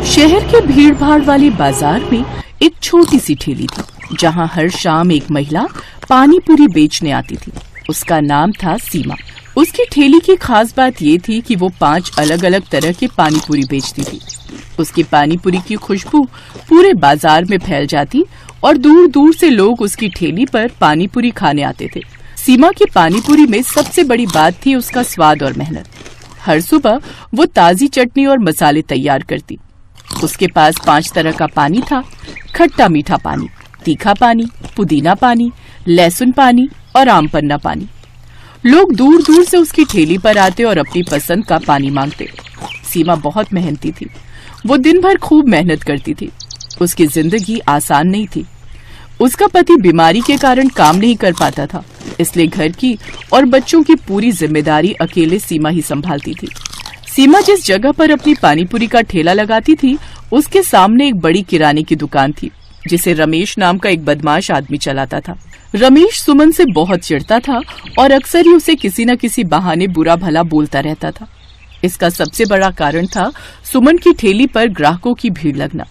शहर के भीड़ भाड़ वाले बाजार में एक छोटी सी ठेली थी जहाँ हर शाम एक महिला पानी पूरी बेचने आती थी। उसका नाम था सीमा। उसकी ठेली की खास बात ये थी कि वो 5 अलग अलग तरह के पानी पूरी बेचती थी। उसकी पानी पूरी की खुशबू पूरे बाजार में फैल जाती और दूर दूर से लोग उसकी ठेली पर पानी पूरी खाने आते थे। सीमा की पानी पूरी में सबसे बड़ी बात थी उसका स्वाद और मेहनत। हर सुबह वो ताजी चटनी और मसाले तैयार करती। उसके पास 5 तरह का पानी था, खट्टा मीठा पानी, तीखा पानी, पुदीना पानी, लहसुन पानी और आम पन्ना पानी। लोग दूर दूर से उसकी ठेली पर आते और अपनी पसंद का पानी मांगते। सीमा बहुत मेहनती थी। वो दिन भर खूब मेहनत करती थी। उसकी जिंदगी आसान नहीं थी। उसका पति बीमारी के कारण काम नहीं कर पाता था, इसलिए घर की और बच्चों की पूरी जिम्मेदारी अकेले सीमा ही संभालती थी। सीमा जिस जगह पर अपनी पानीपुरी का ठेला लगाती थी, उसके सामने एक बड़ी किराने की दुकान थी जिसे रमेश नाम का एक बदमाश आदमी चलाता था। रमेश सुमन से बहुत चिढ़ता था और अक्सर ही उसे किसी न किसी बहाने बुरा भला बोलता रहता था। इसका सबसे बड़ा कारण था सुमन की ठेली पर ग्राहकों की भीड़ लगना।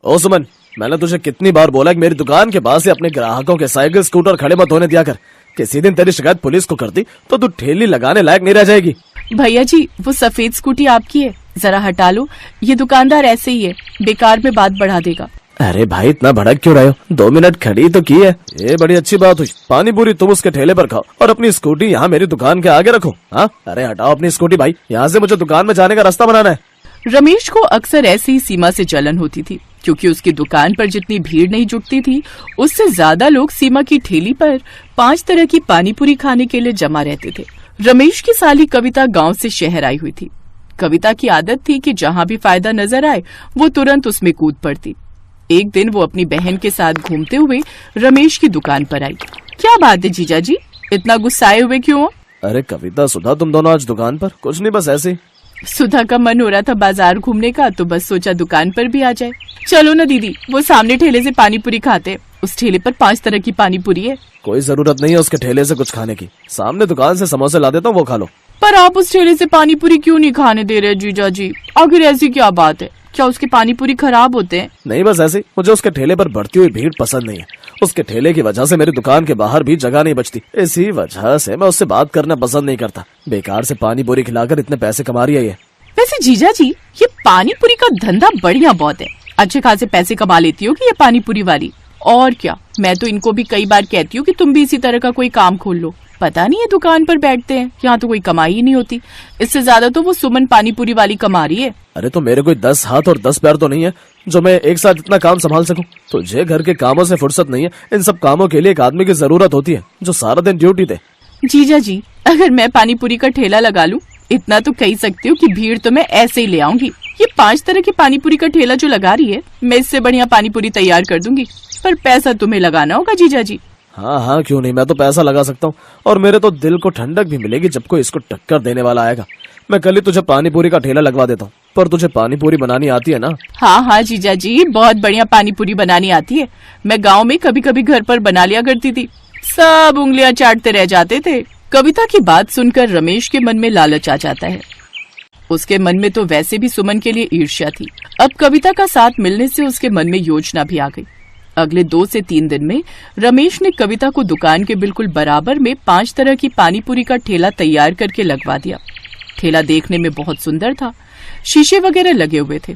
ओ सुमन, मैंने तुझे कितनी बार बोला कि मेरी दुकान के पास से अपने ग्राहकों के साइकिल स्कूटर खड़े मत होने दिया कर। किसी दिन तेरी शिकायत पुलिस को कर दी तो तू ठेली लगाने लायक नहीं रह जाएगी। भैया जी, वो सफेद स्कूटी आपकी है, जरा हटा लो। ये दुकानदार ऐसे ही है, बेकार में बात बढ़ा देगा। अरे भाई, इतना भड़क क्यों रहे हो? 2 मिनट खड़ी तो की है। ये बड़ी अच्छी बात हुई। पानी पूरी तुम उसके ठेले पर खाओ और अपनी स्कूटी यहाँ मेरी दुकान के आगे रखो। हाँ, अरे हटाओ अपनी स्कूटी भाई, यहाँ से मुझे दुकान में जाने का रास्ता बनाना है। रमेश को अक्सर ऐसी ही सीमा से जलन होती थी, क्योंकि उसकी दुकान पर जितनी भीड़ नहीं जुटती थी, उससे ज्यादा लोग सीमा की ठेली पर 5 तरह की पानीपुरी खाने के लिए जमा रहते थे। रमेश की साली कविता गांव से शहर आई हुई थी। कविता की आदत थी कि जहां भी फायदा नजर आए वो तुरंत उसमें कूद पड़ती। एक दिन वो अपनी बहन के साथ घूमते हुए रमेश की दुकान पर आई। क्या बात है जीजा जी, इतना गुस्साए हुए क्यों हो? अरे कविता, सुधा, तुम दोनों आज दुकान पर? कुछ नहीं, बस ऐसे। सुधा का मन हो रहा था बाजार घूमने का, तो बस सोचा दुकान पर भी आ जाए। चलो ना दीदी, वो सामने ठेले से पानीपुरी खाते। उस ठेले पर 5 तरह की पानीपुरी है। कोई जरूरत नहीं है उसके ठेले से कुछ खाने की। सामने दुकान से समोसे ला देता हूँ, वो खा लो। पर आप उस ठेले से पानीपुरी क्यों नहीं खाने दे रहे जीजा जी? आखिर ऐसी क्या बात है? क्या उसके पानीपुरी खराब होते हैं? नहीं, बस ऐसे। मुझे उसके ठेले पर बढ़ती हुई भीड़ पसंद नहीं है। उसके ठेले की वजह से मेरी दुकान के बाहर भी जगह नहीं बचती। इसी वजह से मैं उससे बात करना पसंद नहीं करता। बेकार से पानी पूरी खिलाकर इतने पैसे कमा रही है ये। वैसे जीजा जी, ये पानीपुरी का धंधा बढ़िया बहुत है। अच्छे खासे पैसे कमा लेती हो कि ये पानीपुरी वाली। और क्या, मैं तो इनको भी कई बार कहती हूँ कि तुम भी इसी तरह का कोई काम खोल लो। पता नहीं है दुकान पर बैठते हैं, यहाँ तो कोई कमाई ही नहीं होती। इससे ज्यादा तो वो सुमन पानीपुरी वाली कमा रही है। अरे तो मेरे कोई 10 हाथ और 10 पैर तो नहीं है जो मैं एक साथ इतना काम संभाल सकूं। तुझे घर के कामों से फुर्सत नहीं है। इन सब कामों के लिए एक आदमी की जरूरत होती है जो सारा दिन ड्यूटी दे। जीजा जी, अगर मैं पानीपुरी का ठेला लगा लूं, इतना तो कह सकती हूँ कि भीड़ तो मैं ऐसे ही ले आऊंगी। ये 5 तरह की पानीपुरी का ठेला जो लगा रही है, मैं इससे बढ़िया पानीपुरी तैयार कर दूंगी। पर पैसा तुम्हें लगाना होगा जीजा जी। हाँ, क्यों नहीं, मैं तो पैसा लगा सकता हूँ। और मेरे तो दिल को ठंडक भी मिलेगी जब कोई इसको टक्कर देने वाला आएगा। मैं कल ही तुझे पानीपुरी का ठेला लगवा देता हूँ। पर तुझे पानीपुरी बनानी आती है ना? हाँ जीजा जी, बहुत बढ़िया पानीपुरी बनानी आती है। मैं गाँव में कभी कभी घर पर बना लिया करती थी। सब उंगलियां चाटते रह जाते थे। कविता की बात सुनकर रमेश के मन में लालच आ जाता है। उसके मन में तो वैसे भी सुमन के लिए ईर्ष्या थी। अब कविता का साथ मिलने से उसके मन में योजना भी आ गई। अगले 2 से 3 दिन में रमेश ने कविता को दुकान के बिल्कुल बराबर में 5 तरह की पानीपुरी का ठेला तैयार करके लगवा दिया। ठेला देखने में बहुत सुंदर था। शीशे वगैरह लगे हुए थे।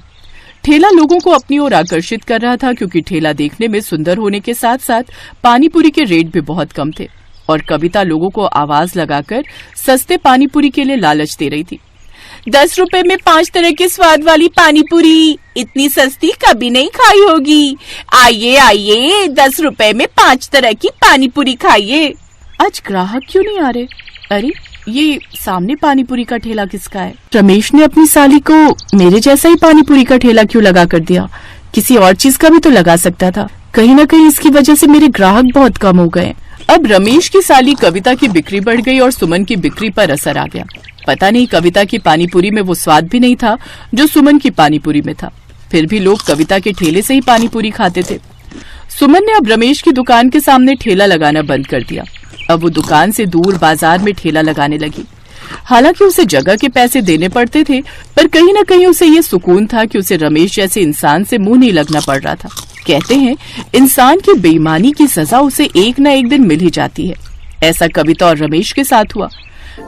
ठेला लोगों को अपनी ओर आकर्षित कर रहा था, क्योंकि ठेला देखने में सुंदर होने के साथ साथ पानीपुरी के रेट भी बहुत कम थे। और कविता लोगों को आवाज लगाकर सस्ते पानीपुरी के लिए लालच दे रही थी। 10 रुपए में 5 तरह के स्वाद वाली पानीपुरी, इतनी सस्ती कभी नहीं खाई होगी। आइए आइए, 10 रुपए में 5 तरह की पानीपुरी खाइए। आज ग्राहक क्यों नहीं आ रहे? अरे, ये सामने पानीपुरी का ठेला किसका है? रमेश ने अपनी साली को मेरे जैसा ही पानीपुरी का ठेला क्यों लगा कर दिया? किसी और चीज का भी तो लगा सकता था। कहीं न कहीं इसकी वजह से मेरे ग्राहक बहुत कम हो गए। अब रमेश की साली कविता की बिक्री बढ़ गई और सुमन की बिक्री पर असर आ गया। पता नहीं कविता की पानीपुरी में वो स्वाद भी नहीं था जो सुमन की पानीपुरी में था। फिर भी लोग कविता के ठेले से ही पानीपुरी खाते थे। सुमन ने अब रमेश की दुकान के सामने ठेला लगाना बंद कर दिया। अब वो दुकान से दूर बाजार में ठेला लगाने लगी। हालांकि उसे जगह के पैसे देने पड़ते थे, पर कहीं न कहीं उसे ये सुकून था कि उसे रमेश जैसे इंसान से मुंह नहीं लगना पड़ रहा था। कहते हैं इंसान की बेईमानी की सजा उसे एक न एक दिन मिल ही जाती है। ऐसा कविता और रमेश के साथ हुआ।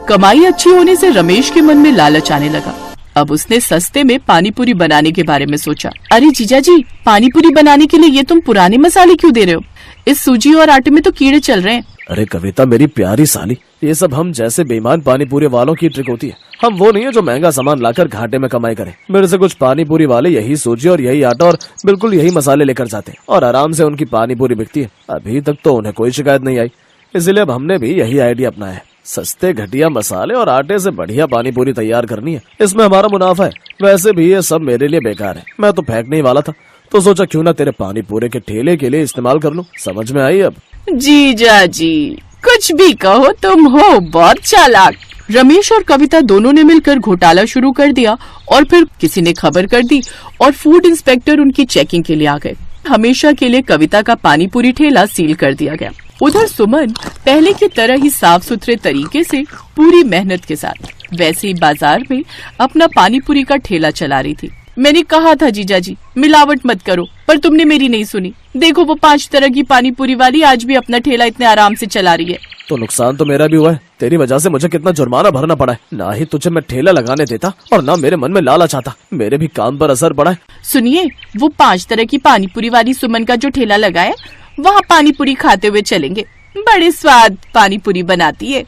कमाई अच्छी होने से रमेश के मन में लालच आने लगा। अब उसने सस्ते में पानीपुरी बनाने के बारे में सोचा। अरे जीजा जी, पानीपुरी बनाने के लिए ये तुम पुराने मसाले क्यों दे रहे हो? इस सूजी और आटे में तो कीड़े चल रहे हैं। अरे कविता मेरी प्यारी साली, ये सब हम जैसे बेईमान पानीपुरी वालों की ट्रिक होती है। हम वो नहीं है जो महंगा सामान लाकर घाटे में कमाई करें। मेरे से कुछ पानीपुरी वाले यही सूजी और यही आटा और बिल्कुल यही मसाले लेकर जाते हैं और आराम से उनकी पानीपुरी बिकती है। अभी तक तो उन्हें कोई शिकायत नहीं आई, इसलिए अब हमने भी यही आइडिया अपनाया है। सस्ते घटिया मसाले और आटे से बढ़िया पानीपुरी तैयार करनी है, इसमें हमारा मुनाफा है। वैसे भी ये सब मेरे लिए बेकार है, मैं तो फेंकने ही वाला था, तो सोचा क्यों ना तेरे पानीपुरी के ठेले के लिए इस्तेमाल कर लूं। समझ में आई अब? जीजा जी, कुछ भी कहो, तुम हो बहुत चालाक। रमेश और कविता दोनों ने मिलकर घोटाला शुरू कर दिया और फिर किसी ने खबर कर दी और फूड इंस्पेक्टर उनकी चेकिंग के लिए आ गए। हमेशा के लिए कविता का पानीपुरी ठेला सील कर दिया गया। उधर सुमन पहले की तरह ही साफ सुथरे तरीके से पूरी मेहनत के साथ वैसे ही बाजार में अपना पानीपुरी का ठेला चला रही थी। मैंने कहा था जीजा जी, मिलावट मत करो, पर तुमने मेरी नहीं सुनी। देखो वो 5 तरह की पानीपुरी वाली आज भी अपना ठेला इतने आराम से चला रही है। तो नुकसान तो मेरा भी हुआ है। तेरी वजह से मुझे कितना जुर्माना भरना पड़ा है। ना ही तुझे मैं ठेला लगाने देता और ना मेरे मन में लालच आता। मेरे भी काम पर असर पड़ा है। सुनिए, वो 5 तरह की पानीपुरी वाली सुमन का जो ठेला लगा है, वहाँ पानीपुरी खाते हुए चलेंगे। बड़े स्वाद पानीपुरी बनाती है।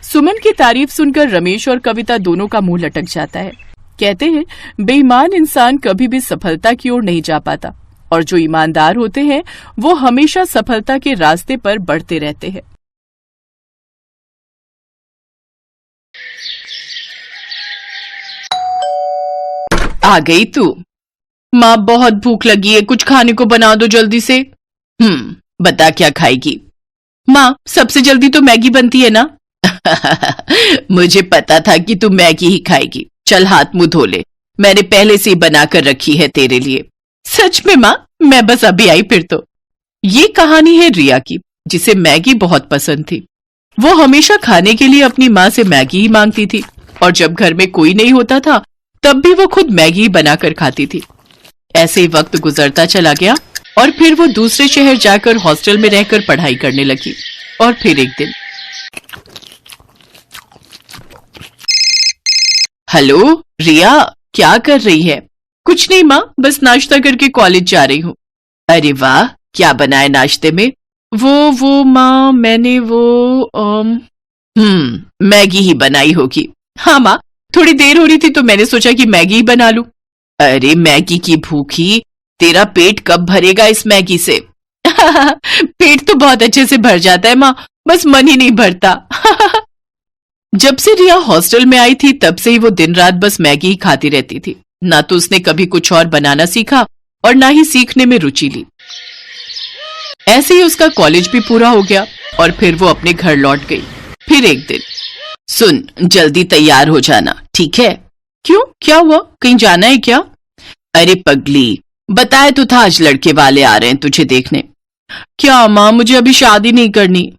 सुमन की तारीफ सुनकर रमेश और कविता दोनों का मुंह लटक जाता है। कहते हैं बेईमान इंसान कभी भी सफलता की ओर नहीं जा पाता और जो ईमानदार होते हैं वो हमेशा सफलता के रास्ते पर बढ़ते रहते हैं। आ गई तू? माँ बहुत भूख लगी है, कुछ खाने को बना दो जल्दी से। बता क्या खाएगी? माँ सबसे जल्दी तो मैगी बनती है ना। मुझे पता था कि तू मैगी ही खाएगी। चल हाथ मुंह धो ले, मैंने पहले से ही बना कर रखी है तेरे लिए। सच में माँ? मैं बस अभी आई फिर तो। ये कहानी है रिया की, जिसे मैगी बहुत पसंद थी। वो हमेशा खाने के लिए अपनी माँ से मैगी ही मांगती थी और जब घर में कोई नहीं होता था तब भी वो खुद मैगी बनाकर खाती थी। ऐसे ही वक्त गुजरता चला गया और फिर वो दूसरे शहर जाकर हॉस्टल में रहकर पढ़ाई करने लगी। और फिर एक दिन, हेलो रिया, क्या कर रही है? कुछ नहीं माँ, बस नाश्ता करके कॉलेज जा रही हूँ। अरे वाह, क्या बनाए नाश्ते में? वो माँ मैंने मैगी ही बनाई होगी। हाँ माँ, थोड़ी देर हो रही थी तो मैंने सोचा कि मैगी ही बना लूं। अरे मैगी की भूखी, तेरा पेट कब भरेगा इस मैगी से? पेट तो बहुत अच्छे से भर जाता है माँ, बस मन ही नहीं भरता। जब से रिया हॉस्टल में आई थी तब से ही वो दिन रात बस मैगी ही खाती रहती थी। ना तो उसने कभी कुछ और बनाना सीखा और ना ही सीखने में रुचि ली। ऐसे ही उसका कॉलेज भी पूरा हो गया और फिर वो अपने घर लौट गई। फिर एक दिन, सुन जल्दी तैयार हो जाना, ठीक है? क्यों, क्या हुआ? कहीं जाना है क्या? अरे पगली, बताया तो था आज लड़के वाले आ रहे हैं तुझे देखने। क्या माँ, मुझे अभी शादी नहीं करनी।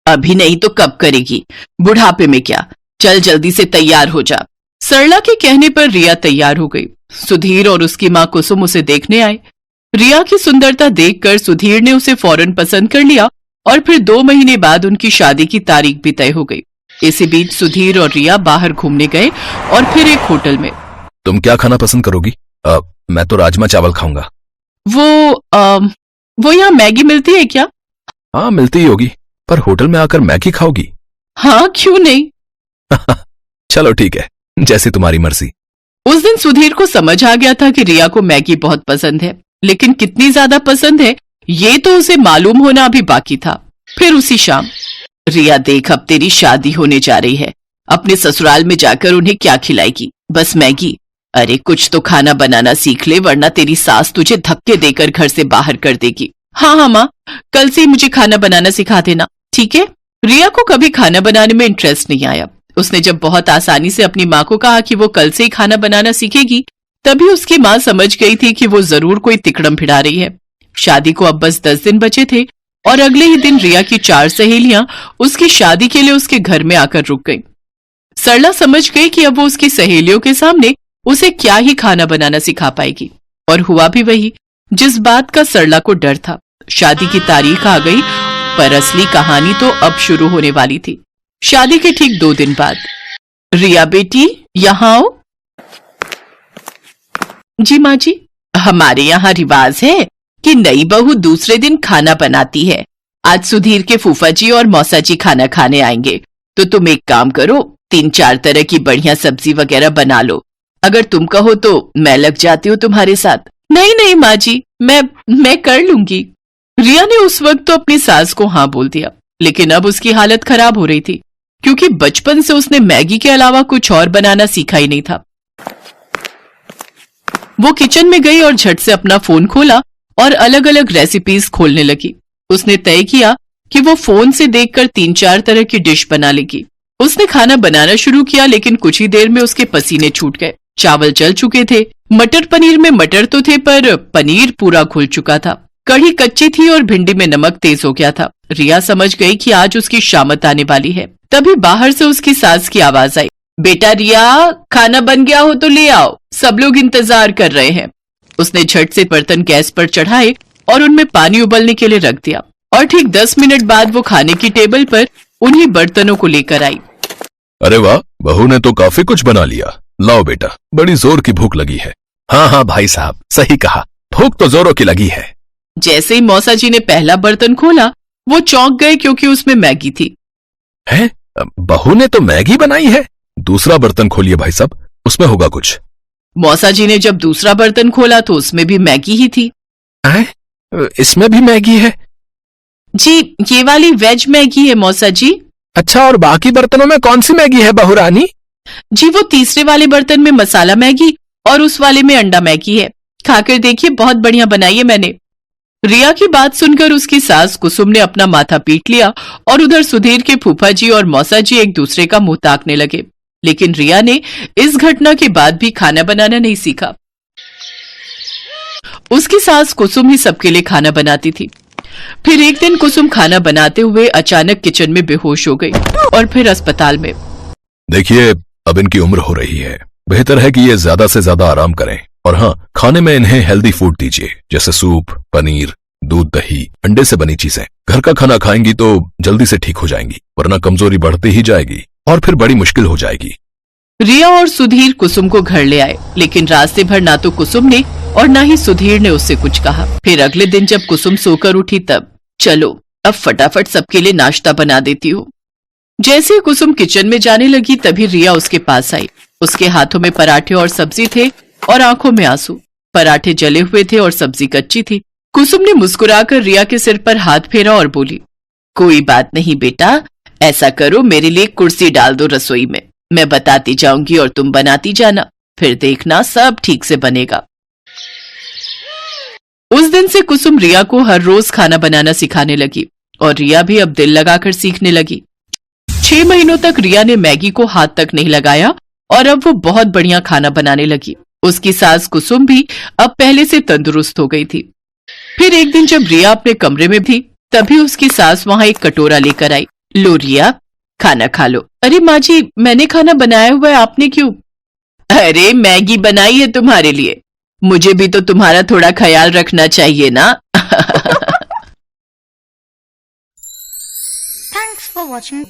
अभी नहीं तो कब करेगी? बुढ़ापे में क्या? चल जल्दी से तैयार हो जा। सरला के कहने पर रिया तैयार हो गई। सुधीर और उसकी माँ कुसुम उसे देखने आए। रिया की सुंदरता देखकर सुधीर ने उसे फौरन पसंद कर लिया और फिर 2 महीने बाद उनकी शादी की तारीख भी तय हो गई। इसी बीच सुधीर और रिया बाहर घूमने गए और फिर एक होटल में। तुम क्या खाना पसंद करोगी? मैं तो राजमा चावल खाऊंगा। वो यहाँ मैगी मिलती है क्या? हाँ मिलती ही होगी, पर होटल में आकर मैगी खाओगी? हाँ, क्यों नहीं। चलो ठीक है, जैसी तुम्हारी मर्जी। उस दिन सुधीर को समझ आ गया था कि रिया को मैगी बहुत पसंद है, लेकिन कितनी ज्यादा पसंद है ये तो उसे मालूम होना अभी बाकी था। फिर उसी शाम, रिया देख अब तेरी शादी होने जा रही है, अपने ससुराल में जाकर उन्हें क्या खिलाएगी? बस मैगी? अरे कुछ तो खाना बनाना सीख ले, वरना तेरी सास तुझे धक्के देकर घर से बाहर कर देगी। हाँ माँ, कल से ही मुझे खाना बनाना सिखा देना, ठीक है? रिया को कभी खाना बनाने में इंटरेस्ट नहीं आया। उसने जब बहुत आसानी से अपनी माँ को कहा कि वो कल से ही खाना बनाना सीखेगी, तभी उसकी माँ समझ गई थी कि वो जरूर कोई तिकड़म भिड़ा रही है। शादी को अब बस 10 दिन बचे थे और अगले ही दिन रिया की 4 सहेलियां उसकी शादी के लिए उसके घर में आकर रुक गईं। सरला समझ गई कि अब वो उसकी सहेलियों के सामने उसे क्या ही खाना बनाना सिखा पाएगी। और हुआ भी वही जिस बात का सरला को डर था। शादी की तारीख आ गई, पर असली कहानी तो अब शुरू होने वाली थी। शादी के ठीक 2 दिन बाद। रिया बेटी, यहाँ आओ। जी माँ जी। हमारे यहाँ रिवाज है कि नई बहू दूसरे दिन खाना बनाती है। आज सुधीर के फूफा जी और मौसा जी खाना खाने आएंगे, तो तुम एक काम करो, 3-4 तरह की बढ़िया सब्जी वगैरह बना लो। अगर तुम कहो तो मैं लग जाती हूँ तुम्हारे साथ। नहीं नहीं माँ जी, मैं कर लूंगी। रिया ने उस वक्त तो अपनी सास को हाँ बोल दिया, लेकिन अब उसकी हालत खराब हो रही थी, क्योंकि बचपन से उसने मैगी के अलावा कुछ और बनाना सीखा ही नहीं था। वो किचन में गई और झट से अपना फोन खोला और अलग अलग रेसिपीज खोलने लगी। उसने तय किया कि वो फोन से देखकर 3-4 तरह की डिश बना लेगी। उसने खाना बनाना शुरू किया, लेकिन कुछ ही देर में उसके पसीने छूट गए। चावल जल चुके थे, मटर पनीर में मटर तो थे पर पनीर पूरा घुल चुका था। कढ़ी कच्ची थी और भिंडी में नमक तेज हो गया था। रिया समझ गई कि आज उसकी शामत आने वाली है। तभी बाहर से उसकी सास की आवाज आई, बेटा रिया, खाना बन गया हो तो ले आओ, सब लोग इंतजार कर रहे हैं। उसने झट से बर्तन गैस पर चढ़ाए और उनमें पानी उबलने के लिए रख दिया, और ठीक 10 मिनट बाद वो खाने की टेबल पर उन्हीं बर्तनों को लेकर आई। अरे वाह, बहू ने तो काफी कुछ बना लिया। लाओ बेटा, बड़ी जोर की भूख लगी है। हाँ हाँ भाई साहब, सही कहा, भूख तो जोरों की लगी है। जैसे ही मौसा जी ने पहला बर्तन खोला, वो चौंक गए क्योंकि उसमें मैगी थी। हैं? बहू ने तो मैगी बनाई है? दूसरा बर्तन खोलिए भाई साहब, उसमें होगा कुछ। मौसा जी ने जब दूसरा बर्तन खोला तो उसमें भी मैगी ही थी। इसमें भी मैगी है? जी, ये वाली वेज मैगी है मौसा जी। अच्छा, और बाकी बर्तनों में कौन सी मैगी है बहू रानी? जी, वो तीसरे वाले बर्तन में मसाला मैगी और उस वाले में अंडा मैगी है। खाकर देखिए, बहुत बढ़िया बनाई है मैंने। रिया की बात सुनकर उसकी सास कुसुम ने अपना माथा पीट लिया और उधर सुधीर के फूफा जी और मौसा जी एक दूसरे का मुंह ताकने लगे। लेकिन रिया ने इस घटना के बाद भी खाना बनाना नहीं सीखा। उसकी सास कुसुम ही सबके लिए खाना बनाती थी। फिर एक दिन कुसुम खाना बनाते हुए अचानक किचन में बेहोश हो गई और फिर अस्पताल में। देखिए, अब इनकी उम्र हो रही है, बेहतर है कि ये ज्यादा से ज्यादा आराम करें। और हाँ, खाने में इन्हें हेल्दी फूड दीजिए, जैसे सूप, पनीर, दूध, दही, अंडे से बनी चीजें। घर का खाना खाएंगी तो जल्दी से ठीक हो जाएंगी, वरना कमजोरी बढ़ती ही जाएगी और फिर बड़ी मुश्किल हो जाएगी। रिया और सुधीर कुसुम को घर ले आए, लेकिन रास्ते भर ना तो कुसुम ने और ना ही सुधीर ने उससे कुछ कहा। फिर अगले दिन जब कुसुम सोकर उठी तब, चलो अब फटाफट सबके लिए नाश्ता बना देती हूँ। जैसे ही कुसुम किचन में जाने लगी तभी रिया उसके पास आई। उसके हाथों में पराठे और सब्जी थे और आंखों में आंसू। पराठे जले हुए थे और सब्जी कच्ची थी। कुसुम ने मुस्कुराकर रिया के सिर पर हाथ फेरा और बोली, कोई बात नहीं बेटा, ऐसा करो, मेरे लिए कुर्सी डाल दो रसोई में, मैं बताती जाऊंगी और तुम बनाती जाना, फिर देखना सब ठीक से बनेगा। उस दिन से कुसुम रिया को हर रोज खाना बनाना सिखाने लगी और रिया भी अब दिल लगाकर सीखने लगी। 6 महीनों तक रिया ने मैगी को हाथ तक नहीं लगाया और अब वो बहुत बढ़िया खाना बनाने लगी। उसकी सास कुसुम भी अब पहले से तंदुरुस्त हो गई थी। फिर एक दिन जब रिया अपने कमरे में थी तभी उसकी सास वहां एक कटोरा लेकर आई। लो रिया, खाना खा लो। अरे माँ जी, मैंने खाना बनाया हुआ है, आपने क्यों? अरे मैगी बनाई है तुम्हारे लिए, मुझे भी तो तुम्हारा थोड़ा ख्याल रखना चाहिए ना। Thanks for watching.